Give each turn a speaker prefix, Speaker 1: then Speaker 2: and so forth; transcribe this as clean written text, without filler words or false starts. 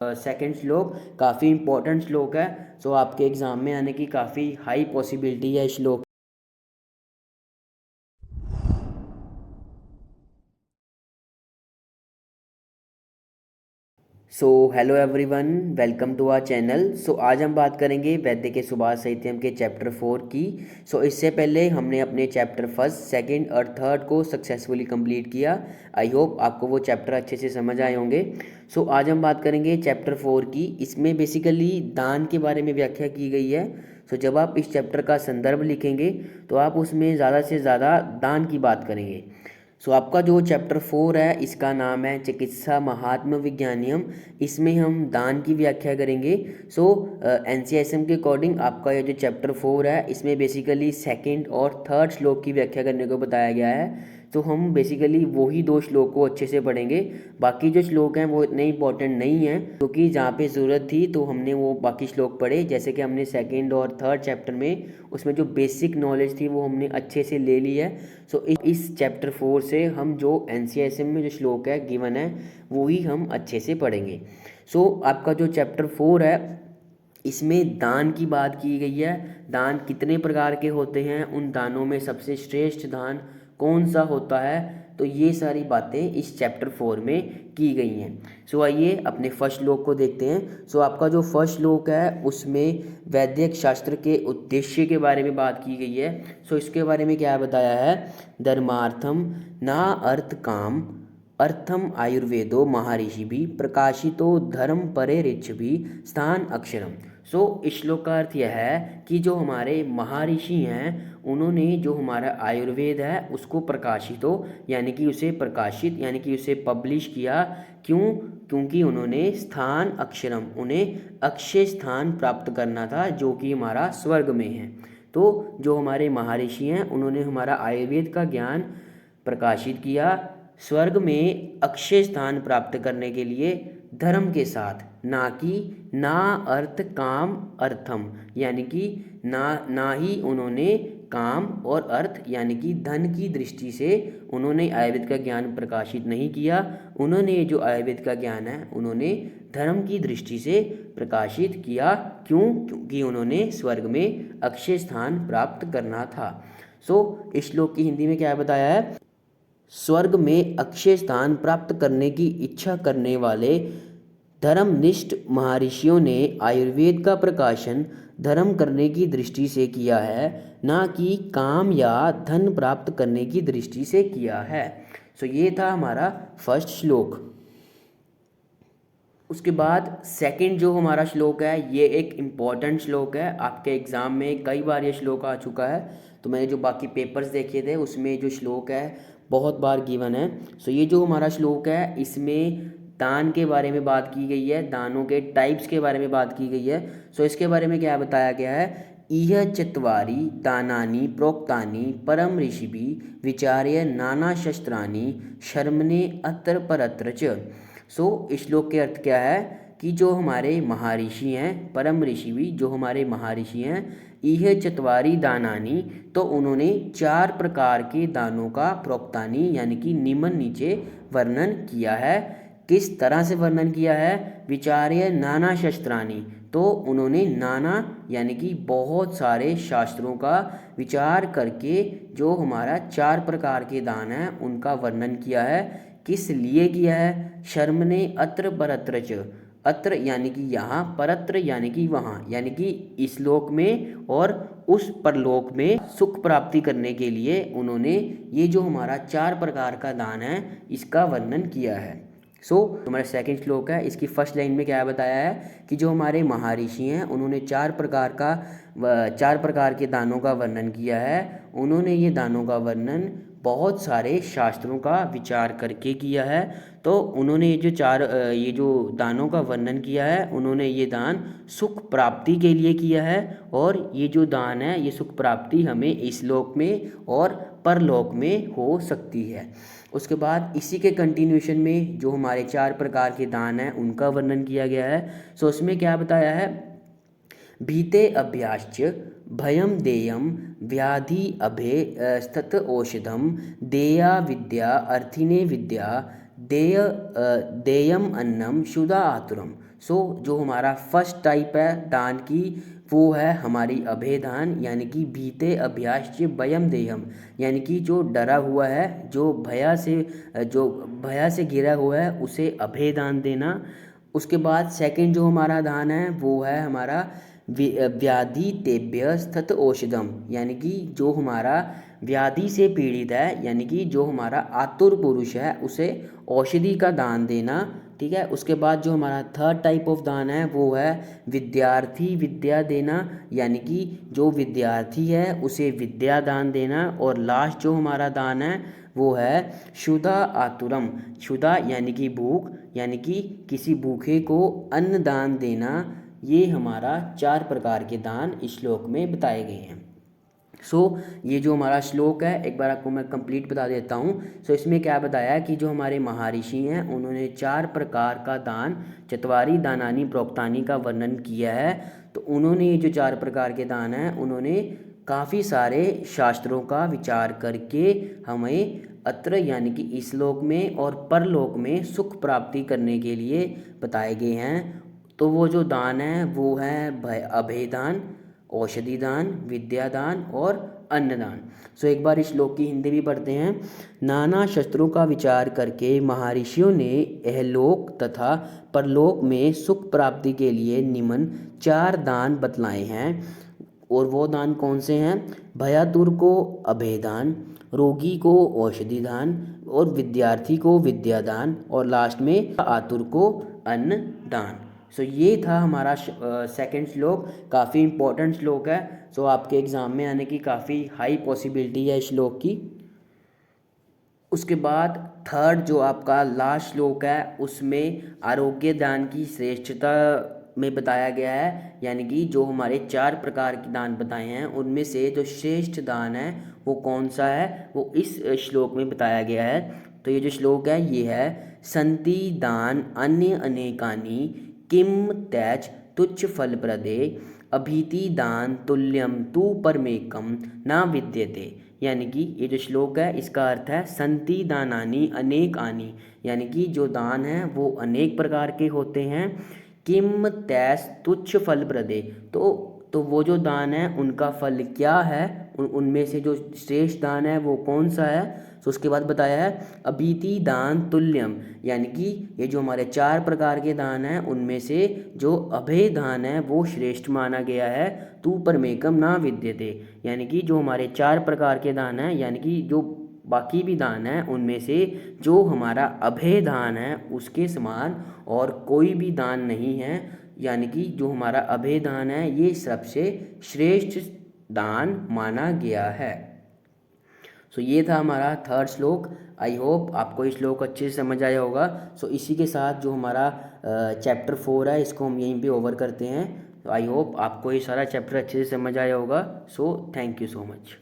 Speaker 1: Second श्लोक काफ़ी important श्लोक है। सो आपके एग्ज़ाम में आने की काफ़ी हाई पॉसिबिलिटी है इस श्लोक। So hello everyone, welcome to our channel. So आज हम बात करेंगे वैद्य के सुभाष साहित्यम के चैप्टर 4 की। सो इससे पहले हमने अपने चैप्टर फर्स्ट, सेकंड और थर्ड को सक्सेसफुली कंप्लीट किया। आई होप आपको वो चैप्टर अच्छे से समझ आए होंगे। सो आज हम बात करेंगे चैप्टर 4 की। इसमें बेसिकली दान के बारे में व्याख्या की गई है। सो जब आप इस चैप्टर का संदर्भ लिखेंगे तो आप उसमें ज़्यादा से ज़्यादा दान की बात करेंगे। सो आपका जो चैप्टर 4 है इसका नाम है चिकित्सा महात्म विज्ञानियम। इसमें हम दान की व्याख्या करेंगे। सो एनसीआईएसएम के अकॉर्डिंग आपका ये जो चैप्टर 4 है इसमें बेसिकली सेकंड और थर्ड श्लोक की व्याख्या करने को बताया गया है। तो हम बेसिकली वही दो श्लोक को अच्छे से पढ़ेंगे। बाकी जो श्लोक हैं वो इतने इंपॉर्टेंट नहीं हैं, क्योंकि जहाँ पे ज़रूरत थी तो हमने वो बाकी श्लोक पढ़े। जैसे कि हमने सेकंड और थर्ड चैप्टर में उसमें जो बेसिक नॉलेज थी वो हमने अच्छे से ले ली है। सो इस चैप्टर 4 से हम जो एनसीआईएसएम में जो श्लोक है गिवन है वो ही हम अच्छे से पढ़ेंगे। सो आपका जो चैप्टर 4 है इसमें दान की बात की गई है। दान कितने प्रकार के होते हैं, उन दानों में सबसे श्रेष्ठ दान कौन सा होता है, तो ये सारी बातें इस चैप्टर 4 में की गई हैं। सो आइए अपने फर्स्ट श्लोक को देखते हैं। सो आपका जो फर्स्ट श्लोक है उसमें वैदिक शास्त्र के उद्देश्य के बारे में बात की गई है। सो इसके बारे में क्या बताया है, धर्मार्थम ना अर्थ काम अर्थम आयुर्वेदो महर्षि भी प्रकाशितो धर्म परे ऋच भी स्थान अक्षरम। सो इस श्लोक का अर्थ यह है कि जो हमारे महर्षि हैं उन्होंने जो हमारा आयुर्वेद है उसको प्रकाशितो यानी कि उसे प्रकाशित यानी कि उसे पब्लिश किया। क्यों? क्योंकि उन्होंने स्थान अक्षरम, उन्हें अक्षय स्थान प्राप्त करना था जो कि हमारा स्वर्ग में है। तो जो हमारे महर्षि हैं उन्होंने हमारा आयुर्वेद का ज्ञान प्रकाशित किया स्वर्ग में अक्षय स्थान प्राप्त करने के लिए धर्म के साथ, ना कि ना अर्थ काम अर्थम, यानी कि ना ही उन्होंने काम और अर्थ यानी कि धन की दृष्टि से उन्होंने आयुर्वेद का ज्ञान प्रकाशित नहीं किया। उन्होंने जो आयुर्वेद का ज्ञान है उन्होंने धर्म की दृष्टि से प्रकाशित किया। क्यों? क्योंकि उन्होंने स्वर्ग में अक्षय स्थान प्राप्त करना था। सो इस श्लोक की हिंदी में क्या बताया है, स्वर्ग में अक्षय स्थान प्राप्त करने की इच्छा करने वाले धर्मनिष्ठ महर्षियों ने आयुर्वेद का प्रकाशन धर्म करने की दृष्टि से किया है, ना कि काम या धन प्राप्त करने की दृष्टि से किया है। सो ये था हमारा फर्स्ट श्लोक। उसके बाद सेकंड जो हमारा श्लोक है ये एक इम्पॉर्टेंट श्लोक है। आपके एग्ज़ाम में कई बार ये श्लोक आ चुका है। तो मैंने जो बाकी पेपर्स देखे थे उसमें जो श्लोक है बहुत बार गिवन है। सो ये जो हमारा श्लोक है इसमें दान के बारे में बात की गई है, दानों के टाइप्स के बारे में बात की गई है। सो इसके बारे में क्या बताया गया है, इह चत्वारि दानानि प्रोक्तानि परम ऋषिभिः विचार्य नाना शस्त्राणि शर्मणे अत्र परत्र च। सो इस श्लोक के अर्थ क्या है कि जो हमारे महर्षि हैं, परम ऋषि भी जो हमारे महर्षि हैं, इह चत्वारि दानानि, तो उन्होंने 4 प्रकार के दानों का प्रोक्तानि यानी कि निम्न नीचे वर्णन किया है। किस तरह से वर्णन किया है, विचार्य नाना शस्त्राणि, तो उन्होंने नाना यानी कि बहुत सारे शास्त्रों का विचार करके जो हमारा 4 प्रकार के दान हैं उनका वर्णन किया है। किस लिए किया है, शर्मणे अत्र परत्र च, अत्र यानी कि यहाँ, परत्र यानी कि वहाँ, यानी कि इस लोक में और उस परलोक में सुख प्राप्ति करने के लिए उन्होंने ये जो हमारा 4 प्रकार का दान है इसका वर्णन किया है। सो हमारा सेकंड श्लोक है, इसकी फर्स्ट लाइन में क्या बताया है कि जो हमारे महर्षि हैं उन्होंने 4 प्रकार के दानों का वर्णन किया है। उन्होंने ये दानों का वर्णन बहुत सारे शास्त्रों का विचार करके किया है। तो उन्होंने ये जो दानों का वर्णन किया है उन्होंने ये दान सुख प्राप्ति के लिए किया है। और ये जो दान है ये सुख प्राप्ति हमें इस लोक में और परलोक में हो सकती है। उसके बाद इसी के कंटिन्यूशन में जो हमारे 4 प्रकार के दान हैं उनका वर्णन किया गया है। सो उसमें क्या बताया है, भीते अभ्याश्च भयम देयम व्याधि अभे स्तत औषधम देया विद्या अर्थिने विद्या देयम अन्नम शुदा आतुरम। सो जो हमारा फर्स्ट टाइप है दान की वो है हमारी अभय दान, यानी कि भीते अभ्यास्य भयम देहम, यानी कि जो डरा हुआ है, जो भया से घिरा हुआ है उसे अभय दान देना। उसके बाद सेकंड जो हमारा दान है वो है हमारा व्याधि तेभ्य स्थित औषधम, यानी कि जो हमारा व्याधि से पीड़ित है, यानी कि जो हमारा आतुर पुरुष है उसे औषधि का दान देना। ठीक है। उसके बाद जो हमारा थर्ड टाइप ऑफ दान है वो है विद्यार्थी विद्या देना, यानी कि जो विद्यार्थी है उसे विद्या दान देना। और लास्ट जो हमारा दान है वो है क्षुधा आतुरम, क्षुधा यानी कि भूख, यानी कि किसी भूखे को अन्न दान देना। ये हमारा 4 प्रकार के दान इस श्लोक में बताए गए हैं। ये जो हमारा श्लोक है एक बार आपको मैं कंप्लीट बता देता हूँ। इसमें क्या बताया कि जो हमारे महर्षि हैं उन्होंने 4 प्रकार का दान, चत्वारि दानानि प्रोक्तानि का वर्णन किया है। तो उन्होंने ये जो 4 प्रकार के दान हैं उन्होंने काफ़ी सारे शास्त्रों का विचार करके हमें अत्र यानी कि इस लोक में और परलोक में सुख प्राप्ति करने के लिए बताए गए हैं। तो वो जो दान है वो है अभय दान, औषधि दान, विद्या दान और अन्नदान। एक बार इस श्लोक की हिंदी भी पढ़ते हैं। नाना शस्त्रों का विचार करके महर्षियों ने इहलोक तथा परलोक में सुख प्राप्ति के लिए निम्न 4 दान बतलाए हैं। और वो दान कौन से हैं? भयातुर को अभय दान, रोगी को औषधि दान और विद्यार्थी को विद्या दान और लास्ट में आतुर को अन्न दान। ये था हमारा सेकंड श्लोक। काफ़ी इम्पोर्टेंट श्लोक है। आपके एग्ज़ाम में आने की काफ़ी हाई पॉसिबिलिटी है इस श्लोक की। उसके बाद थर्ड जो आपका लास्ट श्लोक है उसमें आरोग्य दान की श्रेष्ठता में बताया गया है, यानी कि जो हमारे 4 प्रकार के दान बताए हैं उनमें से जो श्रेष्ठ दान है वो कौन सा है वो इस श्लोक में बताया गया है। तो ये जो श्लोक है ये है संति दान अन्य अनेकानि किम त्याज तुच्छ फल प्रदे अभीति दान तुल्यम तु परमेकम ना विद्यते। यानी कि ये जो श्लोक है इसका अर्थ है संति दानानि अनेक आनि, यानी कि जो दान है वो अनेक प्रकार के होते हैं। किम तैस तुच्छ फल प्रदे, तो वो जो दान है उनका फल क्या है, उनमें से जो श्रेष्ठ दान है वो कौन सा है। उसके बाद बताया है अभीति दान तुल्यम, यानी कि ये जो हमारे 4 प्रकार के दान हैं उनमें से जो अभय दान है वो श्रेष्ठ माना गया है। तू परमेकम ना विद्यते, यानी कि जो हमारे 4 प्रकार के दान हैं, यानी कि जो बाकी भी दान हैं उनमें से जो हमारा अभय दान है उसके समान और कोई भी दान नहीं है। यानी कि जो हमारा अभय दान है ये सबसे श्रेष्ठ दान माना गया है। ये था हमारा थर्ड श्लोक। आई होप आपको ये श्लोक अच्छे से समझ आया होगा। इसी के साथ जो हमारा चैप्टर 4 है इसको हम यहीं पे ओवर करते हैं। आई होप आपको ये सारा चैप्टर अच्छे से समझ आया होगा। Thank you so much.